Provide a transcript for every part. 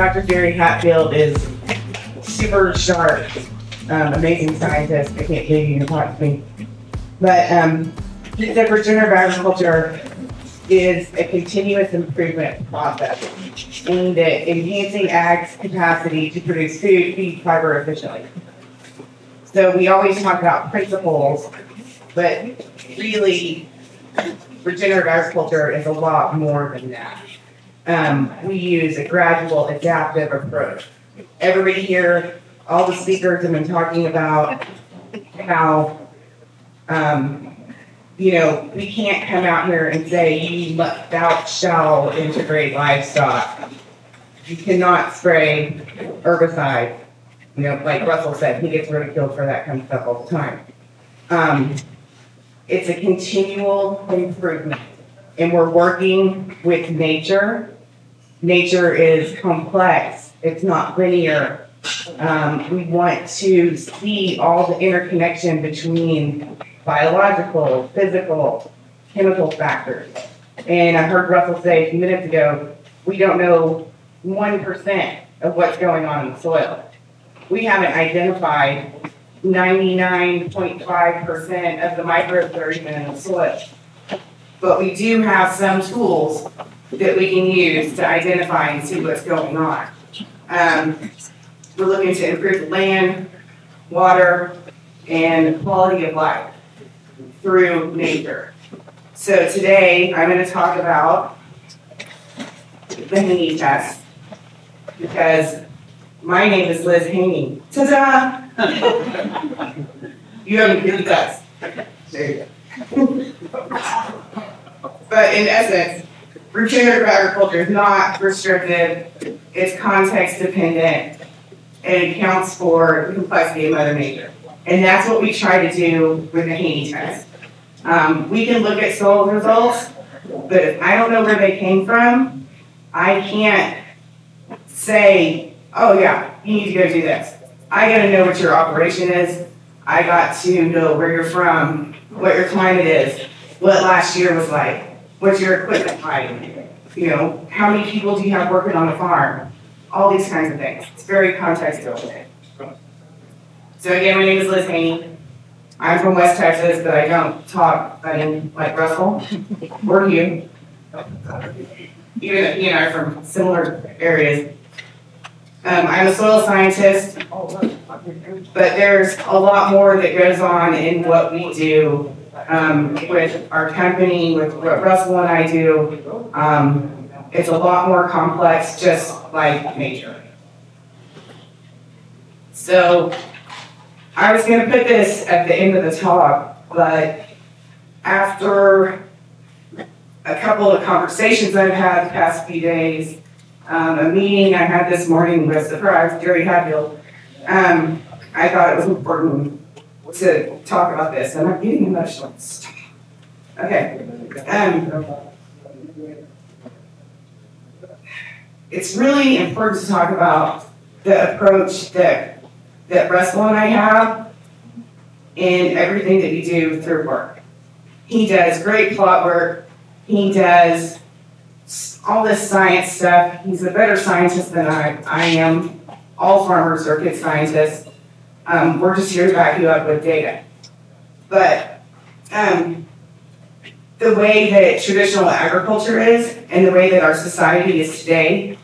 Dr. Gary Hatfield is super sharp, amazing scientist. I can't believe you can talk to me. But he said regenerative agriculture is a continuous improvement process aimed at enhancing ag's capacity to produce food, feed, fiber efficiently. So we always talk about principles, but really regenerative agriculture is a lot more than that. We use a gradual, adaptive approach. Everybody here, all the speakers have been talking about how, we can't come out here and say, thou shall integrate livestock. You cannot spray herbicide. Like Russell said, he gets ridiculed for that kind of stuff all the time. It's a continual improvement, and we're working with nature. Nature is complex. It's not linear. We want to see all the interconnection between biological, physical, chemical factors. And I heard Russell say a few minutes ago, we don't know 1% of what's going on in the soil. We haven't identified 99.5% of the microbes that are even in the soil. But we do have some tools that we can use to identify and see what's going on. We're looking to improve the land, water, and quality of life through nature. So today, I'm going to talk about the Haney test, because my name is Liz Haney. Ta-da! You haven't good test. There you go. But in essence, regenerative agriculture is not restrictive, it's context dependent, and it accounts for the complexity of Mother Nature. And that's what we try to do with the Haney test. We can look at soil results, but if I don't know where they came from, I can't say, oh yeah, you need to go do this. I gotta know what your operation is. I got to know where you're from, what your climate is, what last year was like, what's your equipment like, how many people do you have working on a farm, all these kinds of things. It's very context dependent. So again, my name is Liz Haney. I'm from West Texas, but I don't talk like Russell or you. Even though he and I are from similar areas. I'm a soil scientist, but there's a lot more that goes on in what we do with our company, with what Russell and I do. It's a lot more complex, just like nature. So I was going to put this at the end of the talk, but after a couple of conversations I've had the past few days, a meeting I had this morning with Gary Hatfield, I thought it was important to talk about this, and I'm getting emotional. Okay. It's really important to talk about the approach that Russell and I have in everything that we do through work. He does great plot work. He does all this science stuff. He's a better scientist than I am. All farmers are good scientists. We're just here to back you up with data. But the way that traditional agriculture is, and the way that our society is today,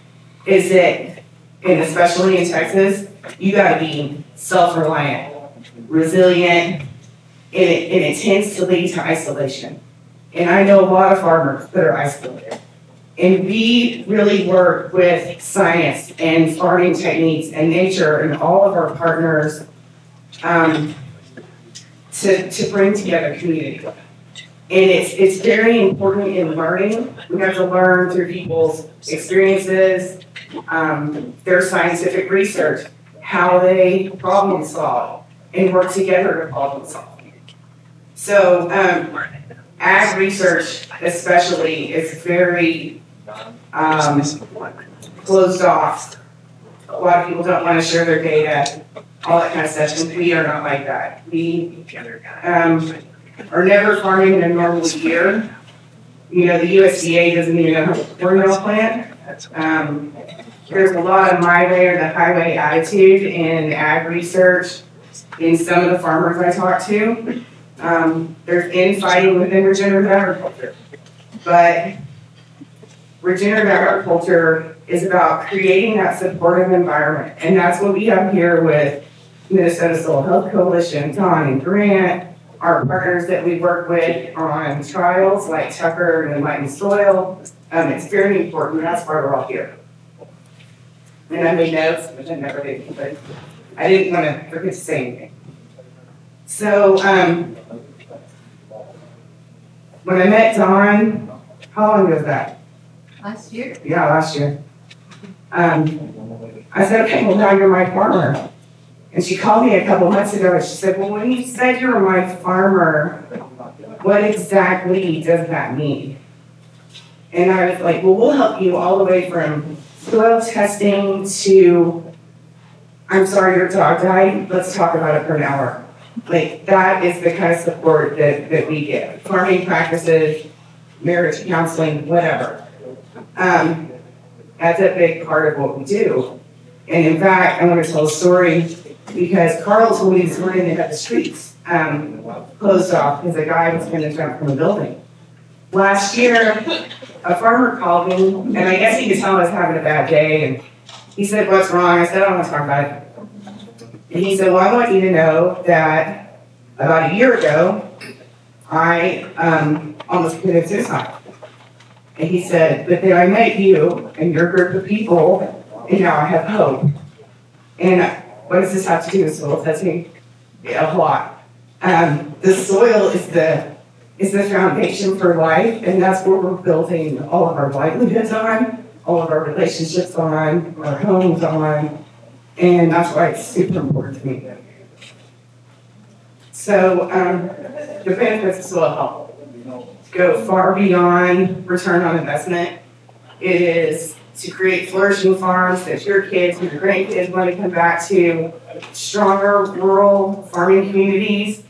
is that, and especially in Texas, you gotta be self-reliant, resilient, and it tends to lead to isolation. And I know a lot of farmers that are isolated. And we really work with science and farming techniques and nature and all of our partners to bring together community. And it's very important in learning. We have to learn through people's experiences, their scientific research, how they problem solve and work together to problem solve. So ag research especially is very closed off. A lot of people don't want to share their data, all that kind of stuff, and we are not like that. We are never farming in a normal year. The USDA doesn't even have a formula plant. There's a lot of my way or the highway attitude in ag research in some of the farmers I talk to. There's infighting within regenerative agriculture. But regenerative agriculture is about creating that supportive environment. And that's what we have here with Minnesota Soil Health Coalition, Don and Grant, our partners that we work with on trials like Tucker and Enlightened Soil. It's very important. That's why we're all here. And I made notes, which I never did, but I didn't want to forget to say anything. So, when I met Dawn, how long was that? Last year. Yeah, last year. I said, okay, well, now you're my farmer. And she called me a couple months ago and she said, well, when you said you were my farmer, what exactly does that mean? And I was like, well, we'll help you all the way from soil testing to, I'm sorry your dog died, let's talk about it for an hour. Like, that is the kind of support that we give. Farming practices, marriage counseling, whatever. That's a big part of what we do. And in fact, I want to tell a story because Carl told me this morning that the streets closed off because a guy was going to jump from a building. Last year, a farmer called me, and I guess he could tell I was having a bad day, and he said, what's wrong? I said, I don't want to talk about it. And he said, well, I want you to know that about a year ago, I almost committed suicide. And he said, but then I met you and your group of people, and now I have hope. And what does this have to do with soil testing? Yeah, a lot. The soil is the foundation for life, and that's what we're building all of our livelihoods on, all of our relationships on, our homes on, and that's why it's super important to me. So, the benefits of soil health go far beyond return on investment. It is to create flourishing farms that your kids and your grandkids want to come back to, stronger rural farming communities,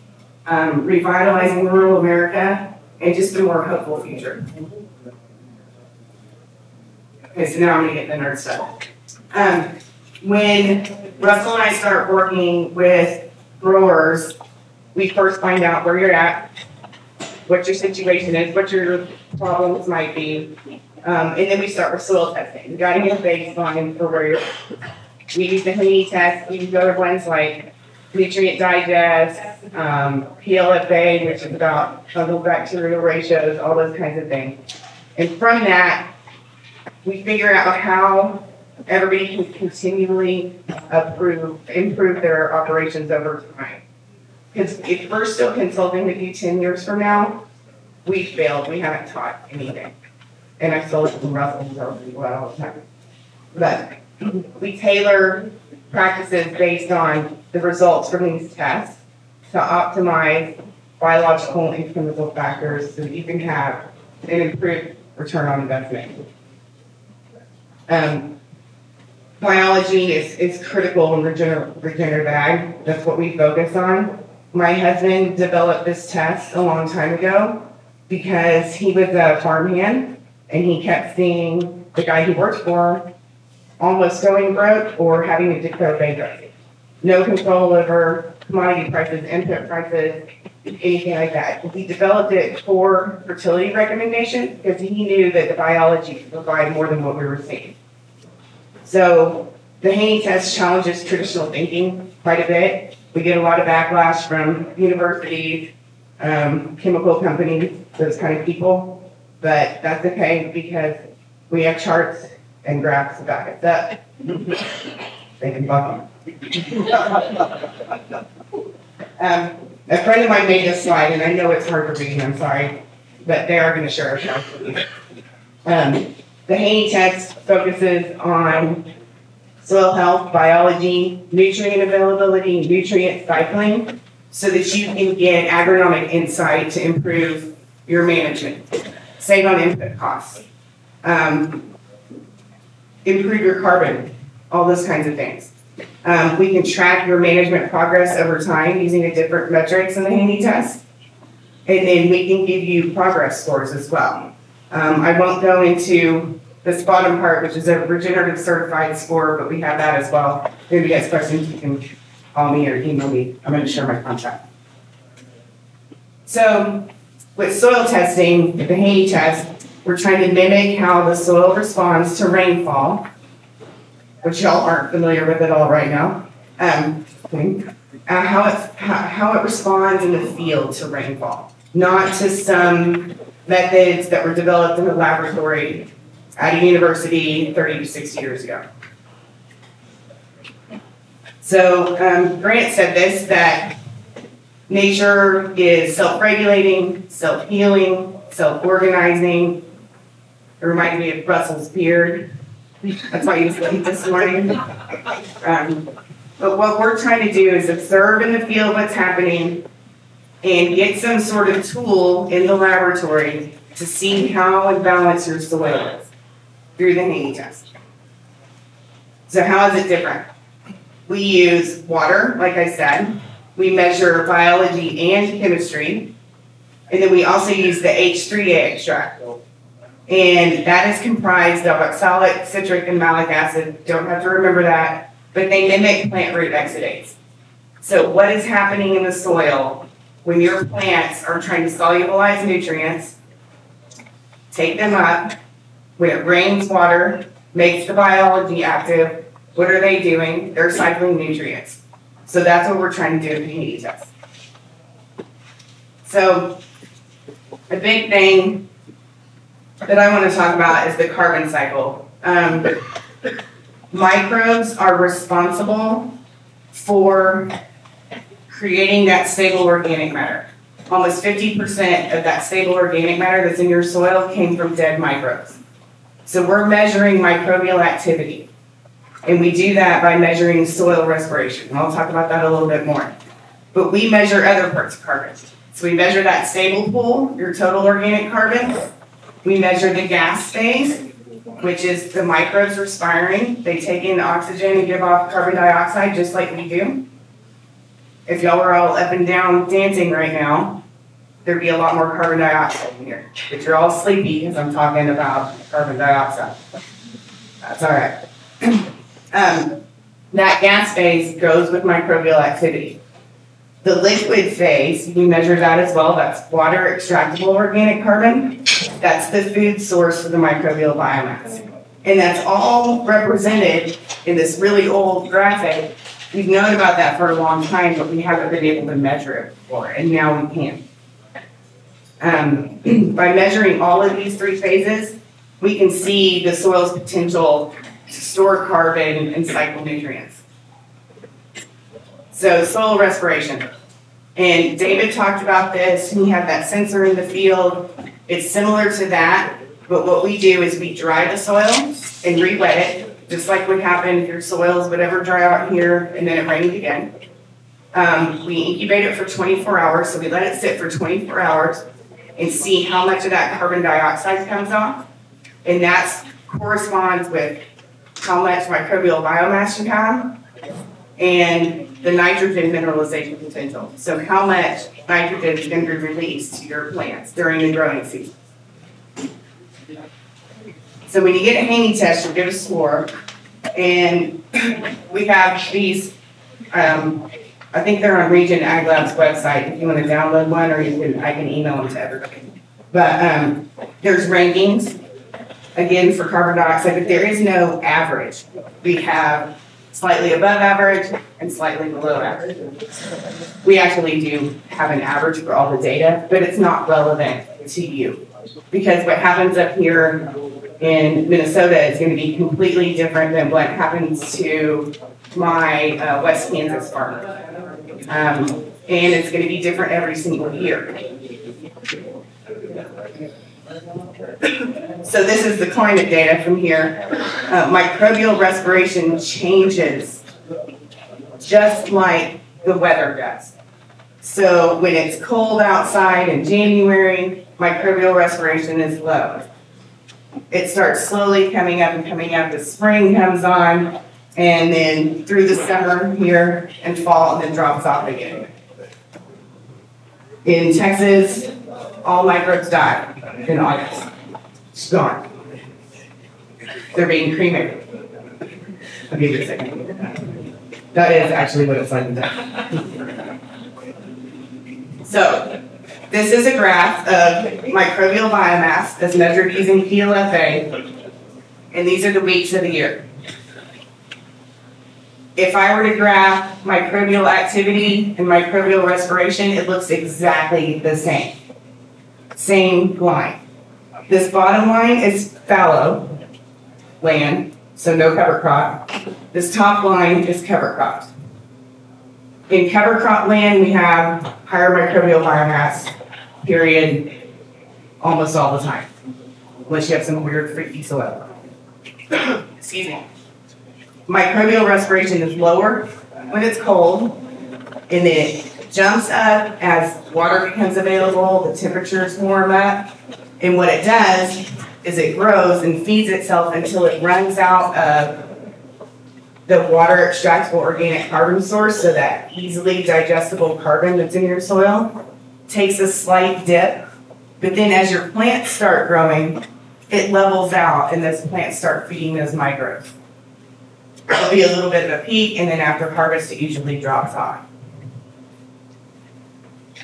revitalizing rural America, and just a more hopeful future. Okay, so now I'm going to get the nerd stuff. When Russell and I start working with growers, we first find out where you're at, what your situation is, what your problems might be, and then we start with soil testing. We got to get a baseline for where you're at. We use the Haney test, we use other ones like Nutrient Digest, PLFA, which is about fungal bacterial ratios, all those kinds of things. And from that, we figure out how everybody can continually improve their operations over time. Because if we're still consulting with you 10 years from now, we failed, we haven't taught anything. And I still listen to Russell all the time. But we tailor practices based on the results from these tests to optimize biological and chemical factors so that you can have an improved return on investment. Biology is critical in regenerative ag. That's what we focus on. My husband developed this test a long time ago because he was a farmhand and he kept seeing the guy he worked for almost going broke or having to declare bankruptcy. No control over commodity prices, input prices, anything like that. He developed it for fertility recommendations because he knew that the biology could provide more than what we were seeing. So the Haney test challenges traditional thinking quite a bit. We get a lot of backlash from universities, chemical companies, those kind of people. But that's okay because we have charts and graphs to back us up. They can buck them. A friend of mine made this slide, and I know it's hard to read, I'm sorry, but they are going to share a chart with you. The Haney test focuses on soil health, biology, nutrient availability, nutrient cycling, so that you can get agronomic insight to improve your management, save on input costs, improve your carbon, all those kinds of things. We can track your management progress over time using the different metrics in the Haney test, and then we can give you progress scores as well. I won't go into this bottom part, which is a regenerative certified score, but we have that as well. If you guys questions, you can call me or email me. I'm going to share my contact. So with soil testing, with the Haney test, we're trying to mimic how the soil responds to rainfall, which y'all aren't familiar with at all right now. How it responds in the field to rainfall, not to some methods that were developed in the laboratory at a university 30 to 60 years ago. So Grant said this, that nature is self-regulating, self-healing, self-organizing. It reminded me of Russell's beard. That's why he was late this morning. But what we're trying to do is observe in the field what's happening and get some sort of tool in the laboratory to see how imbalanced your soil is through the Haney test. So how is it different? We use water, like I said. We measure biology and chemistry. And then we also use the H3A extract. And that is comprised of oxalic, citric, and malic acid. Don't have to remember that. But they mimic plant root exudates. So what is happening in the soil when your plants are trying to solubilize nutrients, take them up, when it rains water, makes the biology active, what are they doing? They're cycling nutrients. So that's what we're trying to do with the Haney test. So a big thing that I want to talk about is the carbon cycle. Microbes are responsible for creating that stable organic matter. Almost 50% of that stable organic matter that's in your soil came from dead microbes. So we're measuring microbial activity. And we do that by measuring soil respiration. And I'll talk about that a little bit more. But we measure other parts of carbon. So we measure that stable pool, your total organic carbon. We measure the gas phase, which is the microbes respiring. They take in oxygen and give off carbon dioxide just like we do. If y'all were all up and down dancing right now, there'd be a lot more carbon dioxide in here. But you're all sleepy because I'm talking about carbon dioxide. That's all right. That gas phase goes with microbial activity. The liquid phase, you measure that as well. That's water extractable organic carbon. That's the food source for the microbial biomass. And that's all represented in this really old graphic. We've known about that for a long time, but we haven't been able to measure it before, and now we can. By measuring all of these three phases, we can see the soil's potential to store carbon and cycle nutrients. So soil respiration. And David talked about this. He had that sensor in the field. It's similar to that, but what we do is we dry the soil and re-wet it, just like would happen if your soils would ever dry out here and then it rained again. We incubate it for 24 hours, so we let it sit for 24 hours and see how much of that carbon dioxide comes off. And that corresponds with how much microbial biomass you have and the nitrogen mineralization potential. So how much nitrogen is going to be released to your plants during the growing season. So when you get a Haney test, you'll get a score. And we have these, I think they're on Regen Ag Lab's website if you want to download one, or I can email them to everybody. But there's rankings, again, for carbon dioxide, but there is no average. We have slightly above average and slightly below average. We actually do have an average for all the data, but it's not relevant to you. Because what happens up here in Minnesota is going to be completely different than what happens to my West Kansas farmer. And it's going to be different every single year. So this is the climate data from here. Microbial respiration changes just like the weather does. So when it's cold outside in January, microbial respiration is low. It starts slowly coming up and coming up. The spring comes on, and then through the summer here and fall, and then drops off again. In Texas, all microbes die in August. It's gone. They're being cremated. I'll give you a second. That is actually what it's like. So, this is a graph of microbial biomass as measured using PLFA, and these are the weeks of the year. If I were to graph microbial activity and microbial respiration, it looks exactly the same. Same line. This bottom line is fallow land, so no cover crop. This top line is cover crops. In cover crop land, we have higher microbial biomass, period, almost all the time, unless you have some weird freaky soil. Excuse me. Microbial respiration is lower when it's cold, and then it jumps up as water becomes available, the temperatures warm up, and what it does is it grows and feeds itself until it runs out of the water extractable organic carbon source, so that easily digestible carbon that's in your soil takes a slight dip, but then as your plants start growing, it levels out and those plants start feeding those microbes. There'll be a little bit of a peak, and then after harvest it usually drops off.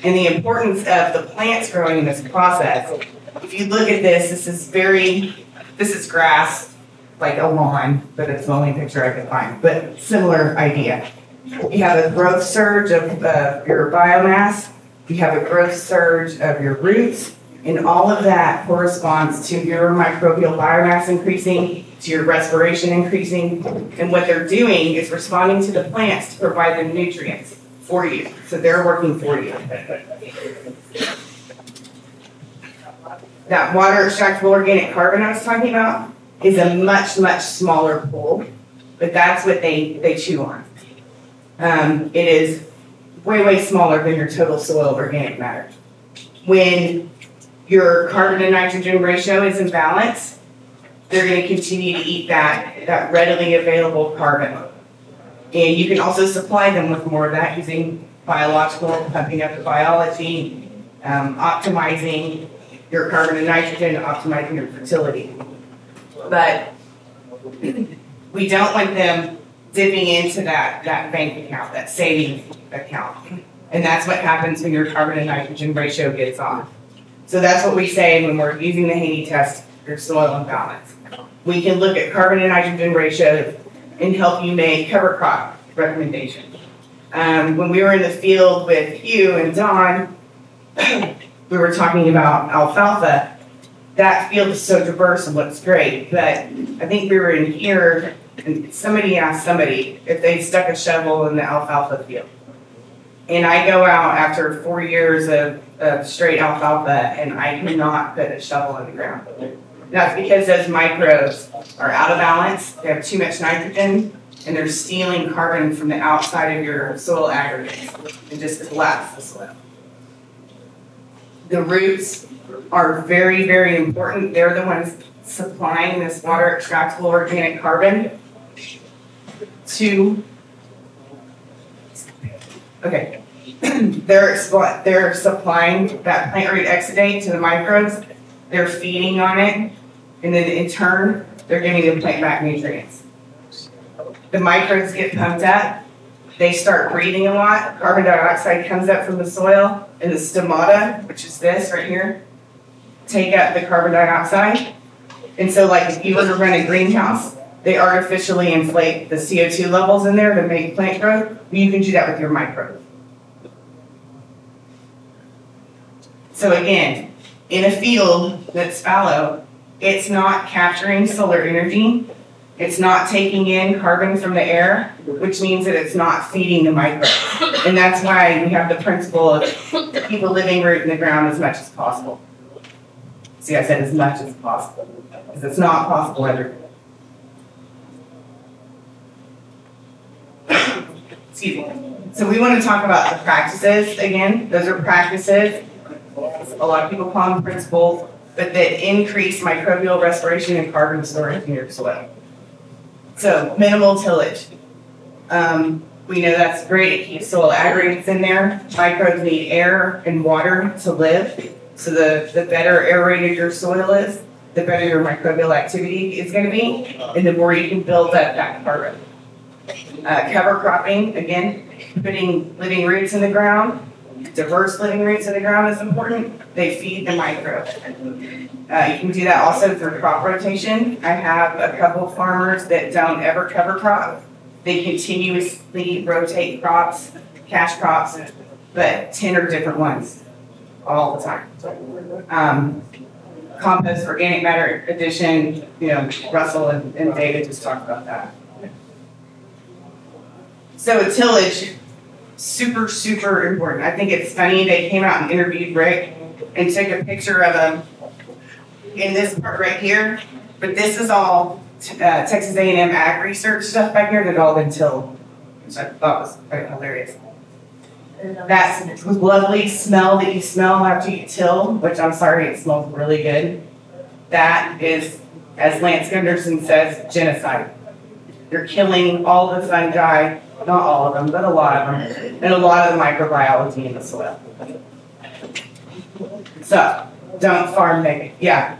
And the importance of the plants growing in this process, if you look at this, this is grass, like a lawn, but it's the only picture I could find, but similar idea. You have a growth surge of your biomass, you have a growth surge of your roots, and all of that corresponds to your microbial biomass increasing, to your respiration increasing, and what they're doing is responding to the plants to provide them nutrients for you. So they're working for you. That water extractable organic carbon I was talking about is a much, much smaller pool, but that's what they chew on. It is way, way smaller than your total soil organic matter. When your carbon to nitrogen ratio is in balance, they're going to continue to eat that readily available carbon. And you can also supply them with more of that using biological, pumping up the biology, optimizing your carbon and nitrogen, optimizing your fertility. But we don't want them dipping into that bank account, that savings account. And that's what happens when your carbon and nitrogen ratio gets off. So that's what we say when we're using the Haney test, your soil imbalance. We can look at carbon and nitrogen ratios and help you make cover crop recommendations. When we were in the field with Hugh and Don, we were talking about alfalfa. That field is so diverse and looks great, but I think we were in here and somebody asked somebody if they stuck a shovel in the alfalfa field. And I go out after 4 years of straight alfalfa and I cannot put a shovel in the ground. That's because those microbes are out of balance, they have too much nitrogen, and they're stealing carbon from the outside of your soil aggregates and just collapse the soil. The roots are very, very important. They're the ones supplying this water extractable organic carbon to, okay, they're supplying that plant root exudate to the microbes, they're feeding on it, and then in turn, they're giving the plant back nutrients. The microbes get pumped up, they start breathing a lot, carbon dioxide comes up from the soil, and the stomata, which is this right here, take up the carbon dioxide. And so like if you were to run a greenhouse, they artificially inflate the CO2 levels in there to make plant growth. You can do that with your microbes. So again, in a field that's fallow, it's not capturing solar energy. It's not taking in carbon from the air, which means that it's not feeding the microbes. And that's why we have the principle of keep a living root in the ground as much as possible. See, I said as much as possible, because it's not possible everywhere. Excuse me. So we want to talk about the practices again. Those are practices. A lot of people call them principles, but that increase microbial respiration and carbon storage in your soil. So minimal tillage. We know that's great. It keeps soil aggregates in there. Microbes need air and water to live. So the better aerated your soil is, the better your microbial activity is going to be, and the more you can build up that carbon. Cover cropping, again, putting living roots in the ground. Diverse living roots in the ground is important. They feed the microbes. You can do that also through crop rotation. I have a couple farmers that don't ever cover crop. They continuously rotate crops, cash crops, but 10 or different ones all the time. Compost, organic matter addition, Russell and David just talked about that. So tillage, super, super important. I think it's funny, they came out and interviewed Rick and took a picture of him in this part right here, but this is all Texas A&M ag research stuff back here that had all been tilled, which I thought was quite hilarious. That lovely smell that you smell after you till, which I'm sorry, it smells really good. That is, as Lance Gunderson says, genocide. You're killing all the fungi, not all of them, but a lot of them, and a lot of the microbiology in the soil. So, don't farm naked. Yeah.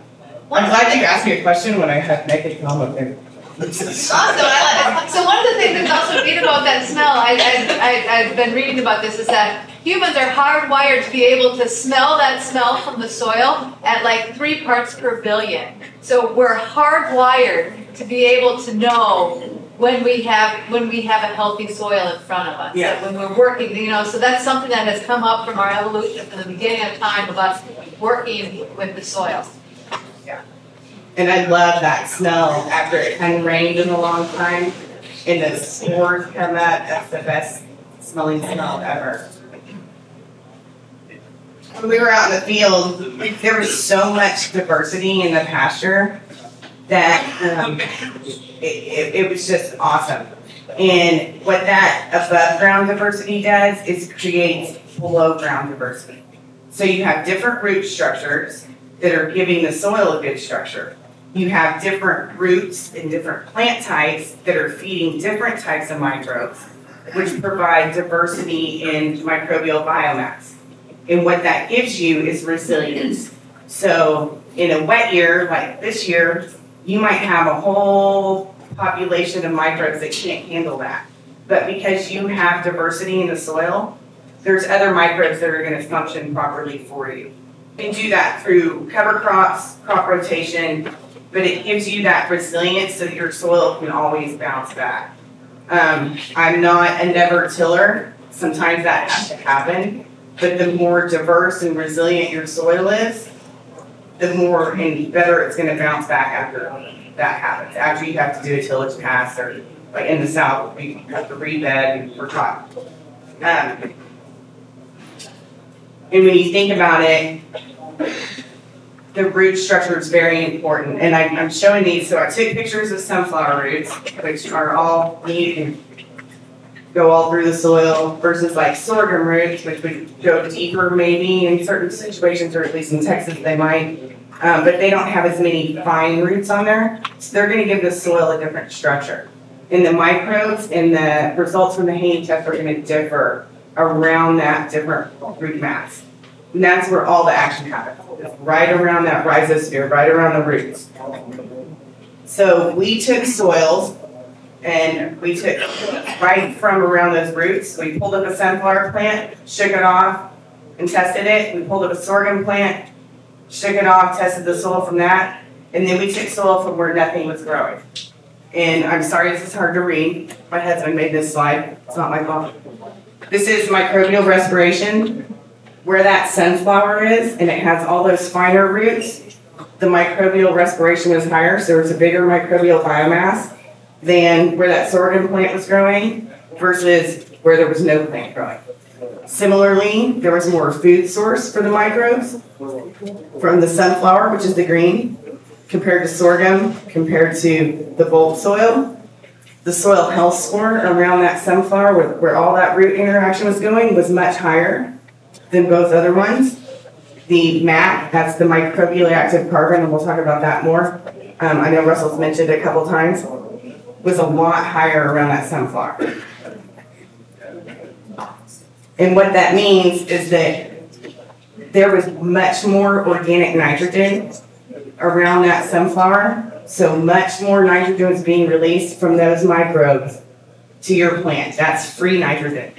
I'm glad you asked me a question when I had naked comment there. Awesome. So one of the things that's also neat about that smell, I've been reading about this, is that humans are hardwired to be able to smell that smell from the soil at like 3 parts per billion. So we're hardwired to be able to know when we have a healthy soil in front of us. Yeah. So when we're working, so that's something that has come up from our evolution from the beginning of time of us working with the soil. And I love that smell after it hadn't rained in a long time and the spores come up. That's the best smelling smell ever. When we were out in the field, there was so much diversity in the pasture that it was just awesome. And what that above ground diversity does is creates below ground diversity. So you have different root structures that are giving the soil a good structure. You have different roots and different plant types that are feeding different types of microbes, which provide diversity in microbial biomass. And what that gives you is resilience. So in a wet year, like this year, you might have a whole population of microbes that can't handle that. But because you have diversity in the soil, there's other microbes that are going to function properly for you. You can do that through cover crops, crop rotation, but it gives you that resilience so that your soil can always bounce back. I'm not a never tiller. Sometimes that has to happen, but the more diverse and resilient your soil is, the more and better it's going to bounce back after that happens. After you have to do a tillage pass, or like in the South, you have to rebed for cotton. And when you think about it, the root structure is very important. And I'm showing these, so I took pictures of sunflower roots, which are all neat and go all through the soil, versus like sorghum roots, which would go deeper maybe in certain situations, or at least in Texas they might. But they don't have as many fine roots on there, so they're going to give the soil a different structure. And the microbes and the results from the Haney test are going to differ around that different root mass. And that's where all the action happens. It's right around that rhizosphere, right around the roots. So we took soils and we took right from around those roots. We pulled up a sunflower plant, shook it off, and tested it. We pulled up a sorghum plant, shook it off, tested the soil from that, and then we took soil from where nothing was growing. And I'm sorry, this is hard to read. My husband made this slide. It's not my fault. This is microbial respiration. Where that sunflower is, and it has all those finer roots, the microbial respiration was higher, so there was a bigger microbial biomass than where that sorghum plant was growing versus where there was no plant growing. Similarly, there was more food source for the microbes from the sunflower, which is the green, compared to sorghum, compared to the bulb soil. The soil health score around that sunflower, where all that root interaction was going, was much higher than both other ones. The MAC, that's the microbially active carbon, and we'll talk about that more. I know Russell's mentioned it a couple times, was a lot higher around that sunflower. And what that means is that there was much more organic nitrogen around that sunflower, so much more nitrogen is being released from those microbes to your plant. That's free nitrogen.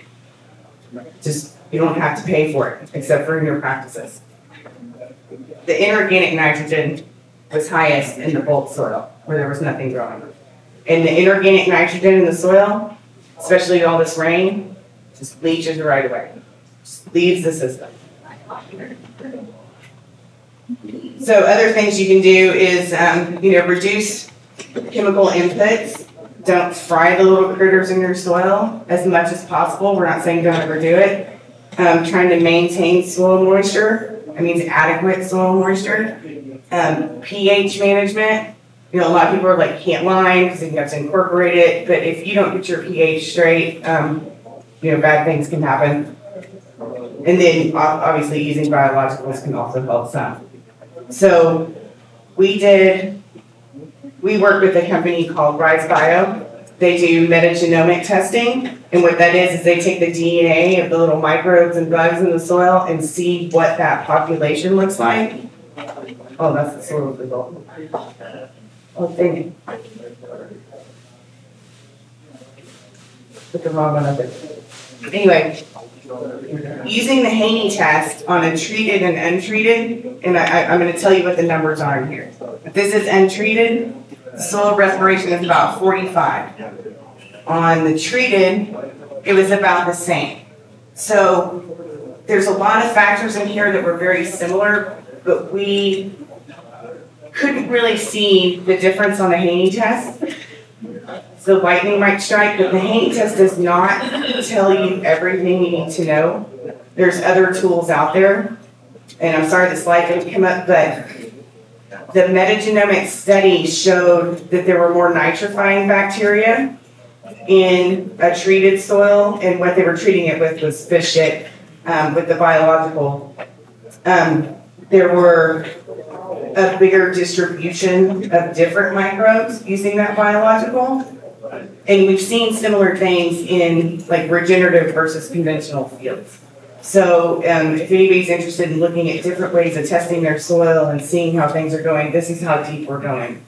Just, you don't have to pay for it, except for in your practices. The inorganic nitrogen was highest in the bulk soil, where there was nothing growing. And the inorganic nitrogen in the soil, especially all this rain, just leaches right away. Just leaves the system. So other things you can do is, reduce chemical inputs. Don't fry the little critters in your soil as much as possible. We're not saying don't ever do it. Trying to maintain soil moisture. That means adequate soil moisture. pH management. A lot of people are like, can't line because you have to incorporate it. But if you don't get your pH straight, bad things can happen. And then obviously using biologicals can also help some. So we work with a company called Rise Bio. They do metagenomic testing. And what that is they take the DNA of the little microbes and bugs in the soil and see what that population looks like. Oh, that's the soil result. Oh, thank you. Put the wrong one up there. Anyway, using the Haney test on a treated and untreated, and I'm going to tell you what the numbers are in here. If this is untreated, soil respiration is about 45. On the treated, it was about the same. So there's a lot of factors in here that were very similar, but we couldn't really see the difference on the Haney test. So lightning might strike, but the Haney test does not tell you everything you need to know. There's other tools out there, and I'm sorry the slide didn't come up, but the metagenomic study showed that there were more nitrifying bacteria in a treated soil, and what they were treating it with was fish shit with the biological. There were a bigger distribution of different microbes using that biological. And we've seen similar things in like regenerative versus conventional fields. So if anybody's interested in looking at different ways of testing their soil and seeing how things are going, this is how deep we're going.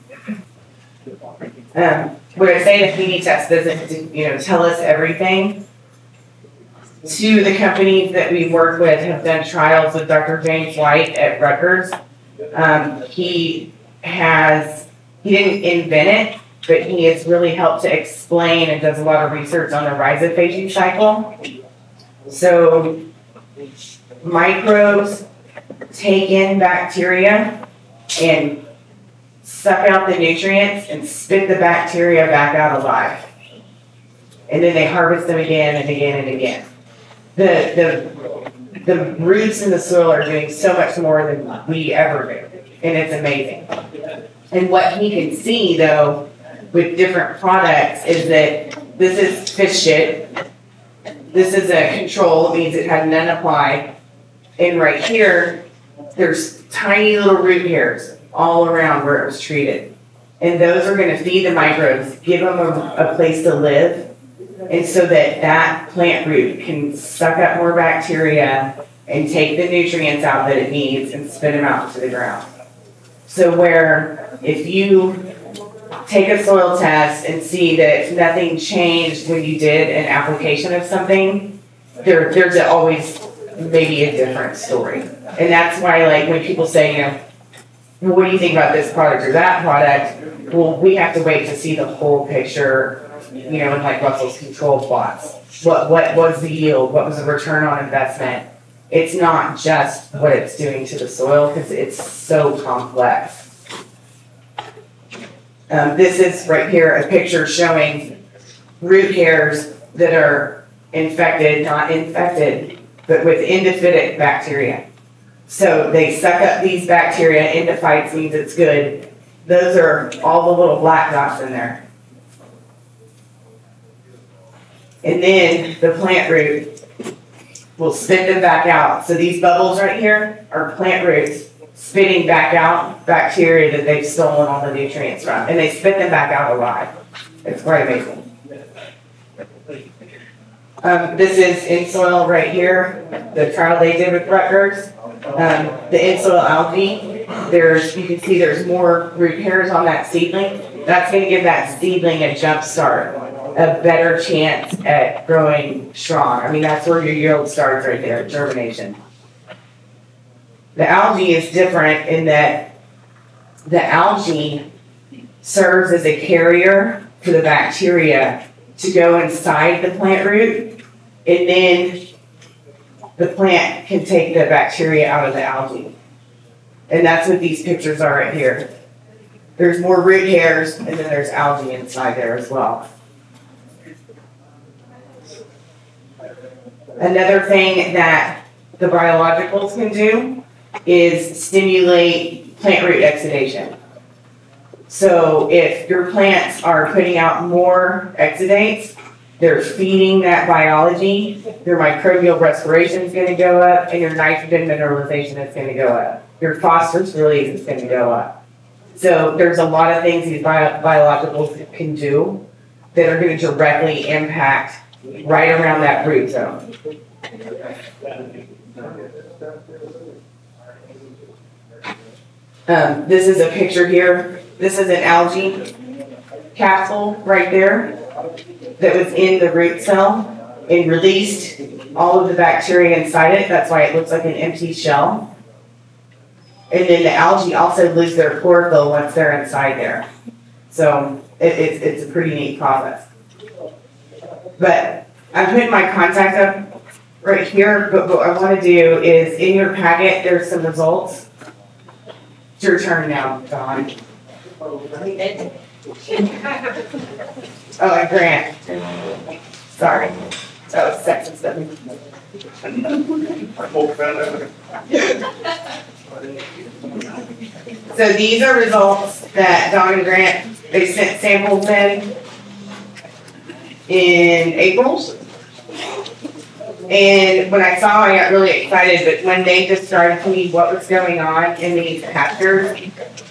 What I say the Haney test doesn't tell us everything. Two of the companies that we work with have done trials with Dr. James White at Rutgers. He didn't invent it, but he has really helped to explain and does a lot of research on the rhizophage cycle. So microbes take in bacteria and suck out the nutrients and spit the bacteria back out alive. And then they harvest them again and again and again. The roots in the soil are doing so much more than we ever do, and it's amazing. And what he can see, though, with different products is that this is fish shit. This is a control, it means it had none applied. And right here, there's tiny little root hairs all around where it was treated. And those are going to feed the microbes, give them a place to live, and so that plant root can suck up more bacteria and take the nutrients out that it needs and spit them out to the ground. So where if you take a soil test and see that nothing changed when you did an application of something, there's always maybe a different story. And that's why, like, when people say, well, what do you think about this product or that product? Well, we have to wait to see the whole picture, in like Russell's control plots. What was the yield? What was the return on investment? It's not just what it's doing to the soil because it's so complex. This is right here a picture showing root hairs that are infected, not infected, but with endophytic bacteria. So they suck up these bacteria, endophytes means it's good. Those are all the little black dots in there. And then the plant root will spit them back out. So these bubbles right here are plant roots spitting back out bacteria that they've stolen all the nutrients from. And they spit them back out alive. It's quite amazing. This is in soil right here, the trial they did with Rutgers. The in soil algae you can see there's more root hairs on that seedling. That's gonna give that seedling a jump start, a better chance at growing strong. I mean, that's where your yield starts right there, germination. The algae is different in that the algae serves as a carrier for the bacteria to go inside the plant root, and then the plant can take the bacteria out of the algae. And that's what these pictures are right here. There's more root hairs, and then there's algae inside there as well. Another thing that the biologicals can do is stimulate plant root exudation. So if your plants are putting out more exudates, they're feeding that biology, their microbial respiration is going to go up, and your nitrogen mineralization is going to go up. Your phosphorus release is going to go up. So there's a lot of things these biologicals can do that are going to directly impact right around that root zone. This is a picture here. This is an algae capsule right there that was in the root cell and released all of the bacteria inside it. That's why it looks like an empty shell. And then the algae also lose their chlorophyll once they're inside there. So it's a pretty neat process. But I'm putting my contact up right here, but what I want to do is in your packet, there's some results. It's your turn now, Dawn. Oh, and Grant. Sorry. That was sex and stuff. So these are results that Dawn and Grant, they sent samples in April. And when I saw, I got really excited, but when they just started to me what was going on in these pastures,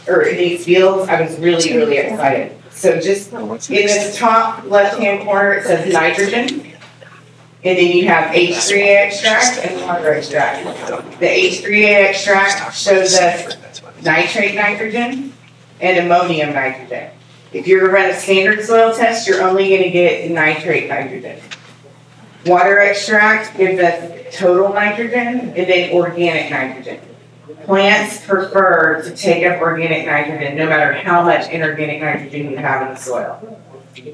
or in these fields, I was really, really excited. So just in this top left-hand corner, it says nitrogen. And then you have H3A extract and water extract. The H3A extract shows us nitrate nitrogen and ammonium nitrogen. If you're to run a standard soil test, you're only going to get nitrate nitrogen. Water extract gives us total nitrogen and then organic nitrogen. Plants prefer to take up organic nitrogen no matter how much inorganic nitrogen you have in the soil.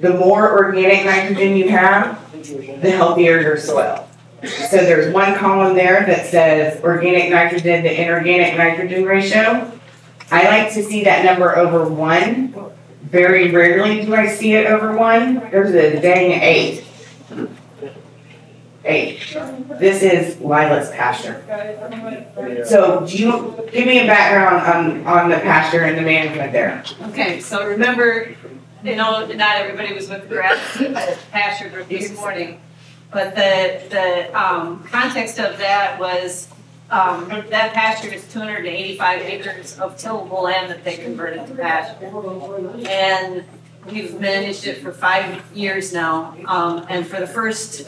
The more organic nitrogen you have, the healthier your soil. So there's one column there that says organic nitrogen to inorganic nitrogen ratio. I like to see that number over 1. Very rarely do I see it over 1. There's a dang 8. 8. This is Lila's pasture. So do you give me a background on the pasture and the management there? Okay, so remember, not everybody was with the grass pasture group this morning, but the context of that was that pasture is 285 acres of tillable land that they converted to pasture. And we've managed it for 5 years now, and for the first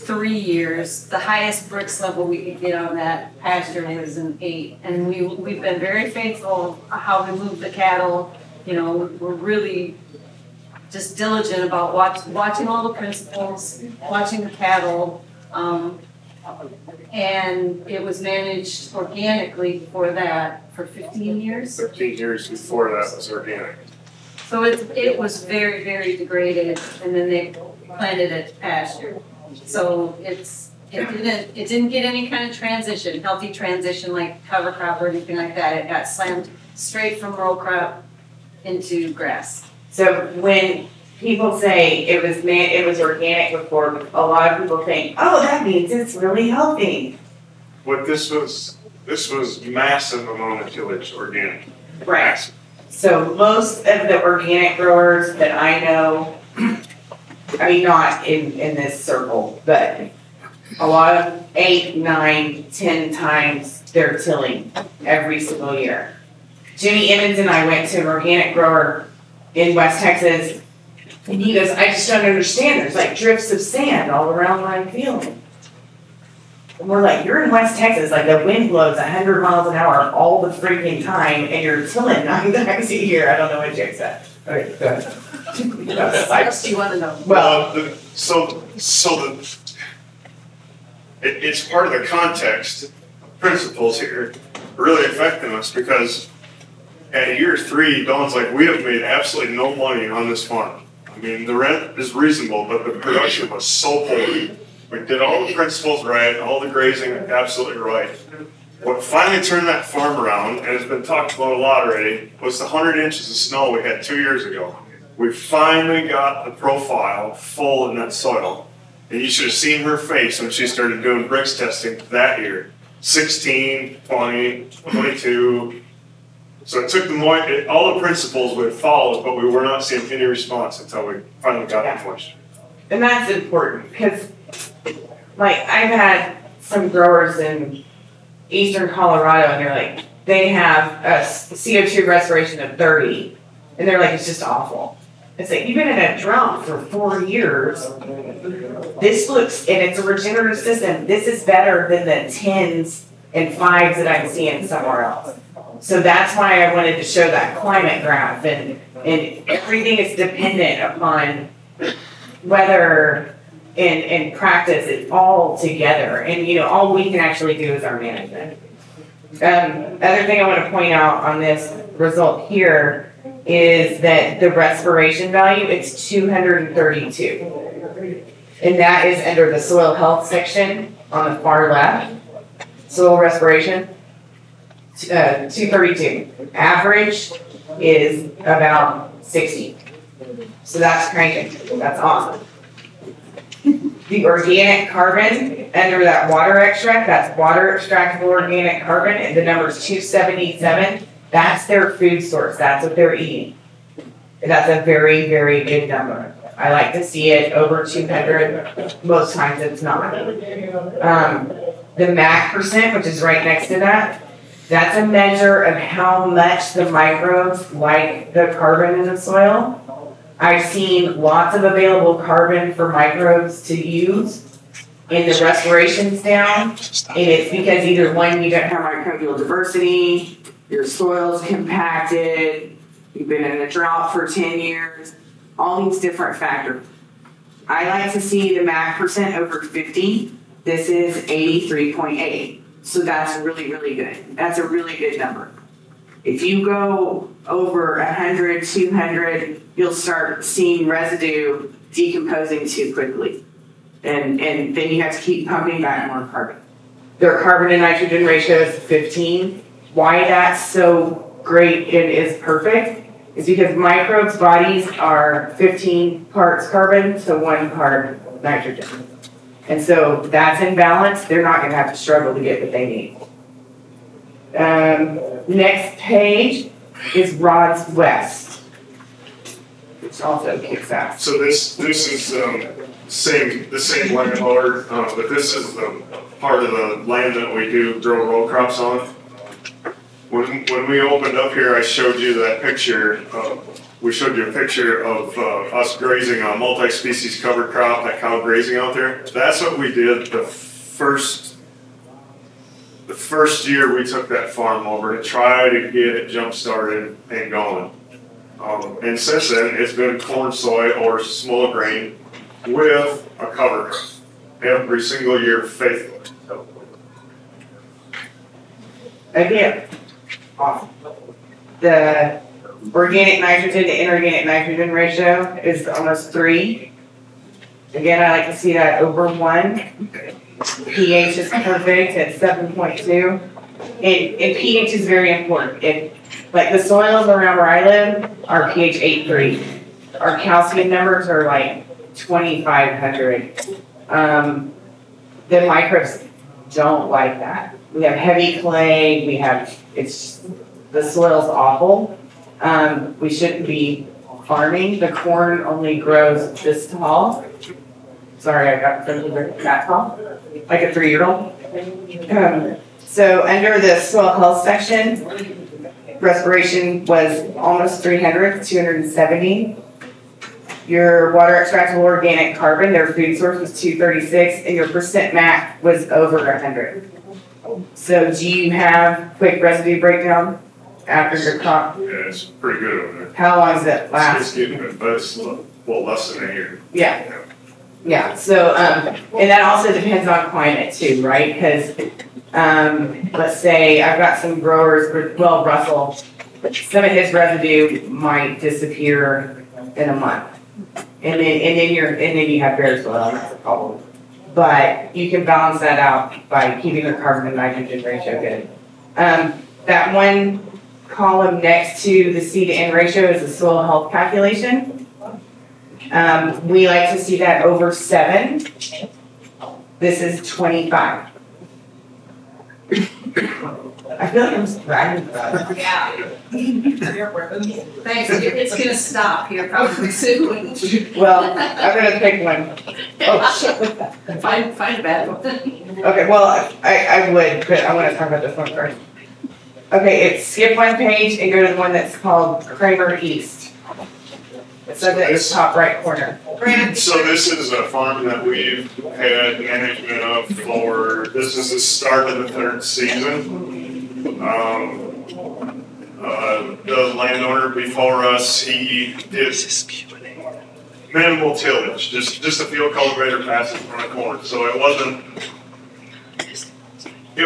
3 years, the highest bricks level we could get on that pasture was an 8. And we've been very faithful how we move the cattle. We're really just diligent about watching all the principles, watching the cattle, and it was managed organically for 15 years. 15 years before that was organic. So it was very, very degraded, and then they planted it pasture. So it didn't get any kind of transition, healthy transition like cover crop or anything like that. It got slammed straight from row crop into grass. So when people say it was organic before, a lot of people think, oh, that means it's really healthy. What this was massive amount of tillage organic. Right. Massive. So most of the organic growers that I know, I mean, not in this circle, but a lot of 8, 9, 10 times their tilling every single year. Jimmy Emmons and I went to an organic grower in West Texas, and he goes, I just don't understand. There's like drifts of sand all around my field. And we're like, you're in West Texas, like the wind blows 100 miles an hour all the freaking time, and you're tilling 9 times a year. I don't know what Jake said. Okay, go ahead. What else do you want to know? Well, it's part of the context, principles here really affecting us because at year 3, Dawn's like, we have made absolutely no money on this farm. I mean, the rent is reasonable, but the production was so poor. We did all the principles right, all the grazing absolutely right. What finally turned that farm around, and it's been talked about a lot already, was the 100 inches of snow we had 2 years ago. We finally got the profile full in that soil. And you should have seen her face when she started doing bricks testing that year. 16, 20, 22. So it took all the principles we had followed, but we were not seeing any response until we finally got the moisture. and that's important because, like, I've had some growers in eastern Colorado, and they're like, they have a CO2 restoration of 30, and they're like, it's just awful. It's like, you've been in a drought for 4 years. This looks, and it's a regenerative system. This is better than the 10s and 5s that I'm seeing somewhere else. So that's why I wanted to show that climate graph, and everything is dependent upon weather and practice. It's all together, and all we can actually do is our management. Other thing I want to point out on this result here is that the respiration value, it's 232. And that is under the soil health section on the far left. Soil respiration, 232. Average is about 60. So that's cranking, that's awesome. The organic carbon under that water extract, that's water extractable organic carbon, and the number is 277. That's their food source. That's what they're eating. That's a very, very good number. I like to see it over 200. Most times it's not. The MAC percent, which is right next to that, that's a measure of how much the microbes like the carbon in the soil. I've seen lots of available carbon for microbes to use, and the respiration's down. And it's because either one, you don't have microbial diversity, your soil's compacted, you've been in a drought for 10 years, all these different factors. I like to see the MAC percent over 50. This is 83.8. So that's really, really good. That's a really good number. If you go over 100, 200, you'll start seeing residue decomposing too quickly. And then you have to keep pumping back more carbon. Their carbon to nitrogen ratio is 15. Why that's so great and is perfect is because microbes' bodies are 15 parts carbon to 1 part nitrogen. And so that's in balance. They're not going to have to struggle to get what they need. Next page is Rod's West, which also kicks ass. So this is the same landlord, but this is part of the land that we do grow row crops on. When we opened up here, I showed you that picture. We showed you a picture of us grazing a multi-species cover crop, that cow grazing out there. That's what we did the first year we took that farm over to try to get it jump started and going. And since then, it's been corn, soy, or small grain with a cover crop every single year faithfully. Again, awesome. The organic nitrogen to inorganic nitrogen ratio is almost 3. Again, I like to see that over 1. pH is perfect at 7.2. And pH is very important. Like the soils around where I live are pH 8.3. Our calcium numbers are like 2,500. The microbes don't like that. We have heavy clay, the soil's awful. We shouldn't be farming. The corn only grows this tall. Sorry, I got that tall, like a 3-year-old. So under the soil health section, respiration was almost 300, 270. Your water extractable organic carbon, their food source was 236, and your percent MAC was over 100. So do you have quick residue breakdown after your crop? Yeah, it's pretty good over there. How long does it It's last? getting good, but it's, well, less than a year. Yeah. Yeah, so, and that also depends on climate too, right? Because, let's say I've got some growers, well, Russell, some of his residue might disappear in a month. And then you have bare soil, and that's a problem. But you can balance that out by keeping the carbon and nitrogen ratio good. That one column next to the C to N ratio is the soil health calculation. We like to see that over 7. This is 25. I feel like I'm just bragging about it. Yeah. Thanks, it's gonna stop here probably soon. Well, I'm gonna pick one. Oh, shit. Find a bad one. Okay, well, I would, but I wanna talk about this one first. Okay, skip one page and go to the one that's called Kramer East. It's at the top right corner. So this is a farm that we've had management of for, this is the start of the 3rd season. The landowner before us, he did minimal tillage, just a field cultivator passing from the corn. So it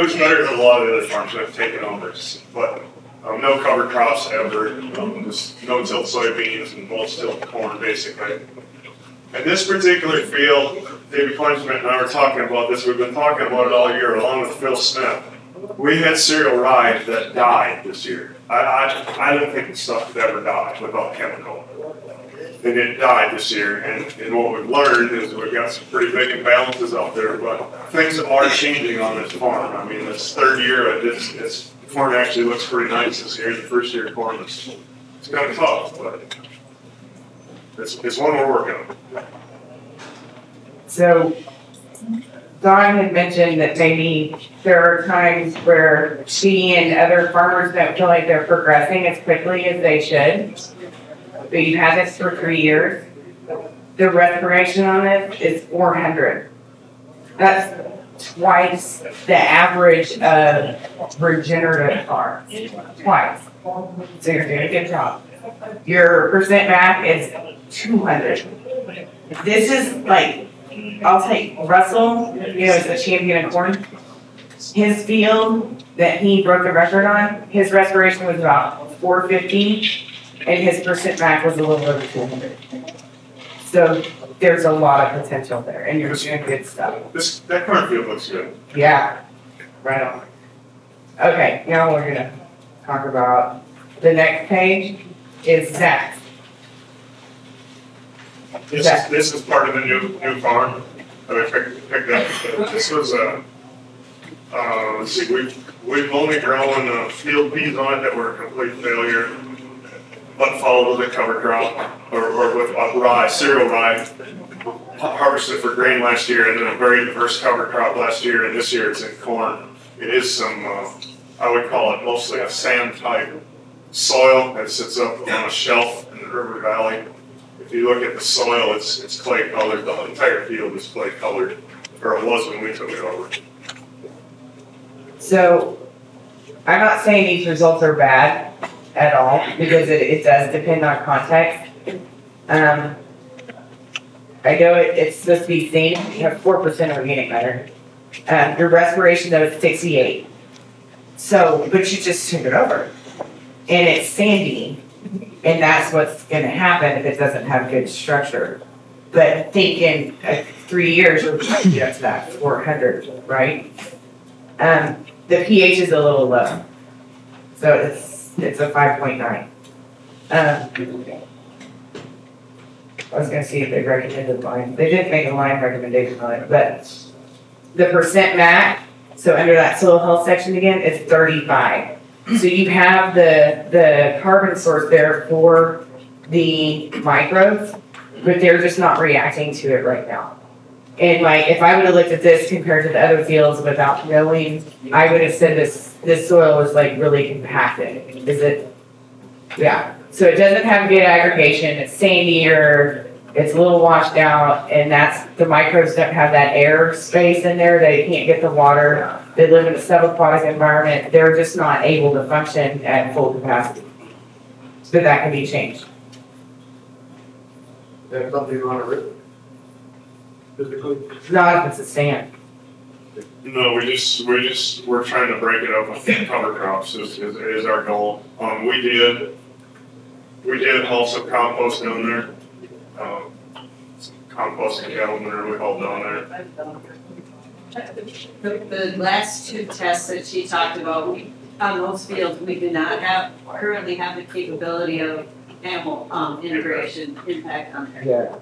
was better than a lot of the other farms that have taken over. But no cover crops ever, just no-till soybeans and mulch-till corn, basically. And this particular field, David Kleinsmith and I were talking about this. We've been talking about it all year, along with Phil Smith. We had cereal rye that died this year. I don't think the stuff would ever die without chemical. And it died this year. And what we've learned is we've got some pretty big imbalances out there, but things are changing on this farm. I mean, this 3rd year, it's corn actually looks pretty nice this year. The 1st year corn it's kind of tough, but it's one we're working on. So, Don had mentioned that maybe there are times where she and other farmers don't feel like they're progressing as quickly as they should. But you've had this for 3 years. The respiration on it is 400. That's twice the average of regenerative farms. Twice. So you're doing a good job. Your percent back is 200. This is like, I'll take Russell, is the champion of corn. His field that he broke the record on, his respiration was about 450, and his percent back was a little over 200. So there's a lot of potential there, and you're doing good stuff. That corn field looks good. Yeah, right on. Okay, now we're gonna talk about the next page is Zach. This is part of the new farm that I picked up. This was let's see, we've only grown field peas on it that were a complete failure, but followed with a cover crop or with rye, cereal rye, harvested for grain last year, and then a very diverse cover crop last year, and this year it's in corn. It is some, I would call it mostly a sand type soil that sits up on a shelf in the river valley. If you look at the soil, it's clay colored. The entire field is clay colored, or it was when we took it over. So, I'm not saying these results are bad at all, because it does depend on context. I know it's supposed to be seen, you have 4% organic matter. Your respiration though is 68. So, but you just took it over. And it's sandy, and that's what's gonna happen if it doesn't have good structure. But think in 3 years, you'll get up to that 400, right? The pH is a little low. So it's a 5.9. I was gonna see if they recommended line. They didn't make a line recommendation on it, but the percent MAC, so under that soil health section again, it's 35. So you have the carbon source there for the microbes, but they're just not reacting to it right now. And like, if I would have looked at this compared to the other fields without knowing, I would have said this soil was like really compacted. Is it? Yeah. So it doesn't have good aggregation. It's sandier. it's a little washed out, and that's, the microbes don't have that air space in there, they can't get the water, they live in a subaquatic environment, they're just not able to function at full capacity. So that can be changed. That's something on a river. Physically. Not if it's a stand. No, we're trying to break it up with cover crops is our goal. We did haul some compost down there. Some compost and cattle manure we hauled down there. The last two tests that she talked about, on those fields, we do not currently have the capability of animal, integration impact on there. Yeah.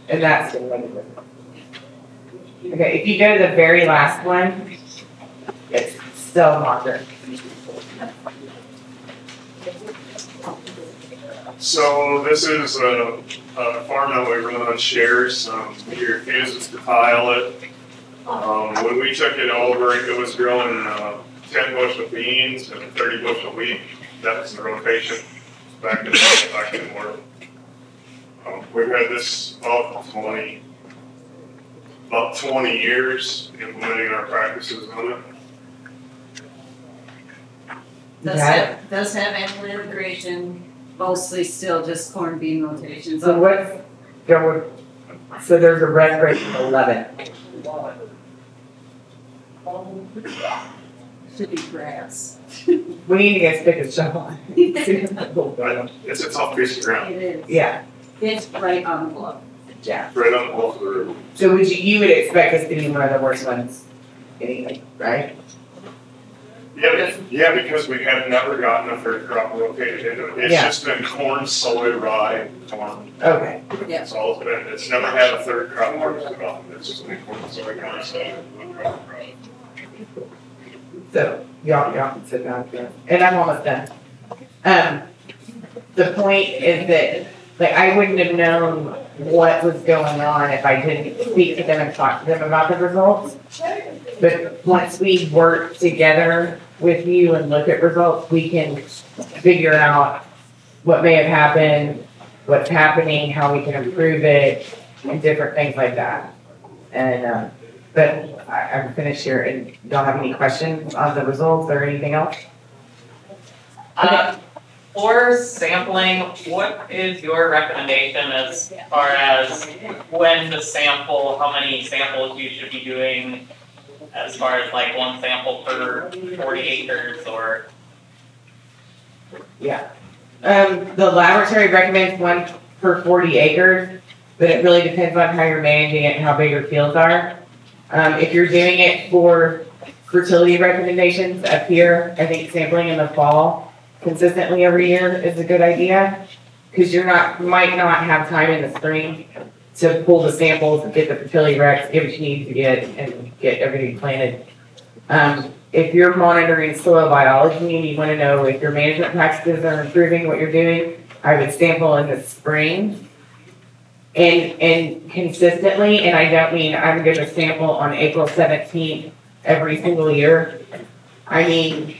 And that's. Okay, if you go to the very last one, it's still not there. So this is a farm that we run on shares. He refuses to tile it. When we took it over, it was growing 10 bushel beans and 30 bushel wheat. That was the rotation back in work. We've had this about 20 years implementing our practices on it. Does have animal integration, mostly still just corn bean rotations. So what's going, so there's a restoration of 11. Should be grass. We need to get stick and shovel. It's a tough piece of ground. It is. Yeah, It's right on the bluff. yeah. Right on the whole of the river. So you would expect us to be one of the worst ones anyway, right? Yeah, because we have never gotten a third crop rotated into it. It's Yeah. just been corn, soy, rye, corn. Okay, That's all it's been. It's never had a third crop harvested off of it. It's just been corn, soy, corn, soy, one crop. so y'all can sit down here, and I'm almost done. The point is that, like, I wouldn't have known what was going on if I didn't speak to them and talk to them about the results. But once we work together with you and look at results, we can figure out what may have happened, what's happening, how we can improve it, and different things like that. And, but I'm finished here, and don't have any questions on the results or anything else? For sampling, what is your recommendation as far as when to sample, how many samples you should be doing, as far as like one sample per 40 acres or? Yeah. The laboratory recommends one per 40 acres, but it really depends on how you're managing it and how big your fields are. If you're doing it for fertility recommendations up here, I think sampling in the fall consistently every year is a good idea, because might not have time in the spring to pull the samples and get the fertility recs, get what you need to get, and get everything planted. If you're monitoring soil biology and you want to know if your management practices are improving what you're doing, I would sample in the spring and consistently, and I don't mean I'm going to sample on April 17th every single year. I mean,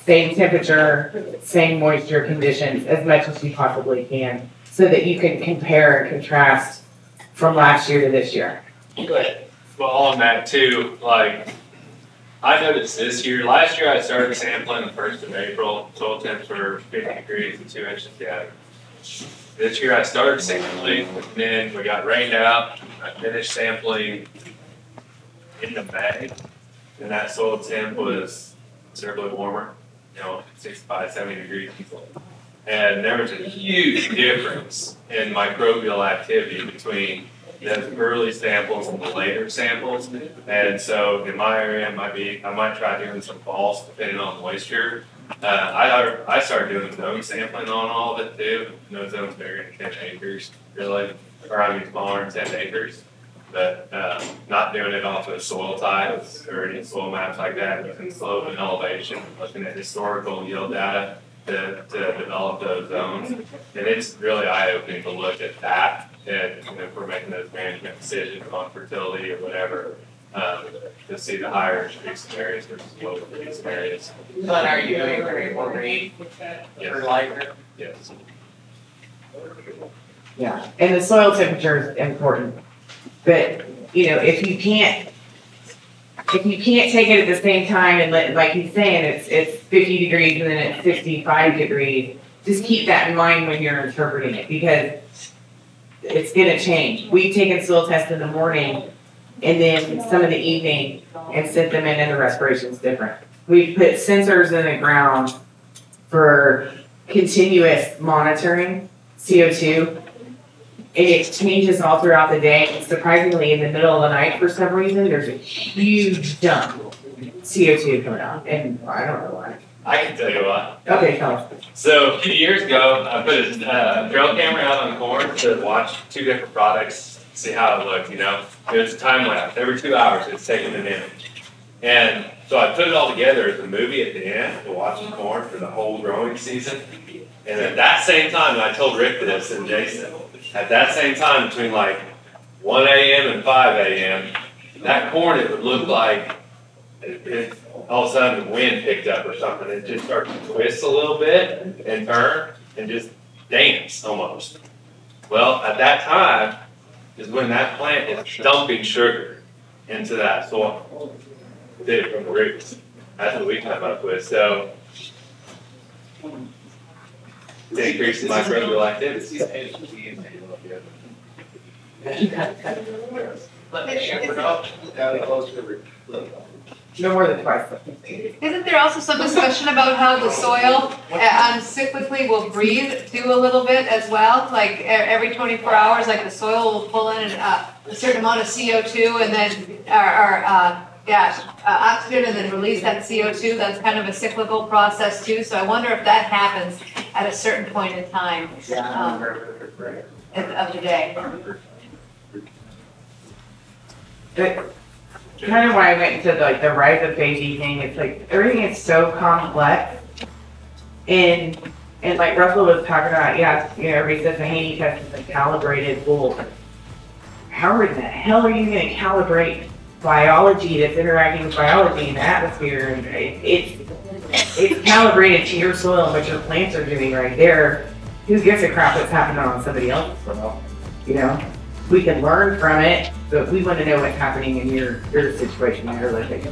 same temperature, same moisture conditions, as much as you possibly can, so that you can compare and contrast from last year to this year. But, well, on that too, like, I noticed this year, last year I started sampling the 1st of April, soil temps were 50 degrees and 2 inches gathered. This year I started sampling, and then we got rained out, I finished sampling in the May, and that soil temp was considerably warmer, 65, 70 degrees. And there was a huge difference in microbial activity between those early samples and the later samples. And so in my area, I might try doing some false depending on moisture. I started doing zone sampling on all of it too. No zones bigger than 10 acres, really, or smaller than 10 acres. But not doing it off of soil types or any soil maps like that, using slope and elevation, looking at historical yield data to develop those zones. And it's really eye-opening to look at that, and if we're making those management decisions on fertility or whatever, to see the higher increased areas versus low increased areas. But are you doing variable rate or lighter? Yes. Yeah, and the soil temperature is important, but, you know, if you can't take it at the same time and like he's saying, it's 50 degrees and then it's 65 degrees, just keep that in mind when you're interpreting it, because it's gonna change. We've taken soil tests in the morning and then some in the evening and sent them in, and the respiration's different. We've put sensors in the ground for continuous monitoring CO2. And it changes all throughout the day. And surprisingly, in the middle of the night, for some reason, there's a huge dump of CO2 coming out. And I don't know why. I can tell you why. Okay, tell us. So a few years ago, I put a trail camera out on the corn to watch 2 different products, see how it looked, you know. It was a time lapse. Every 2 hours, it's taking an image. And so I put it all together as a movie at the end to watch the corn for the whole growing season. And at that same time, and I told Rick this and Jason, at that same time between like 1 a.m. and 5 a.m., that corn, it would look like all of a sudden the wind picked up or something. It just started to twist a little bit and turn and just dance almost. Well, at that time is when that plant is dumping sugar into that soil. It did it from the roots. That's what we come up with. So it increases microbial activity. No more than twice. Isn't there also some discussion about how the soil cyclically will breathe too a little bit as well? Like every 24 hours, like the soil will pull in a certain amount of CO2 and then oxygen and then release that CO2. That's kind of a cyclical process too. So I wonder if that happens at a certain point in time of the day. But kind of why I went into the rhizophage thing. It's like everything is so complex, and like Russell was talking about, everybody says the Haney test is like calibrated. Well, how in the hell are you going to calibrate biology that's interacting with biology in the atmosphere? And it's calibrated to your soil and what your plants are doing right there. Who gives a crap what's happening on somebody else's soil? You know, we can learn from it, but we want to know what's happening in your situation, your living.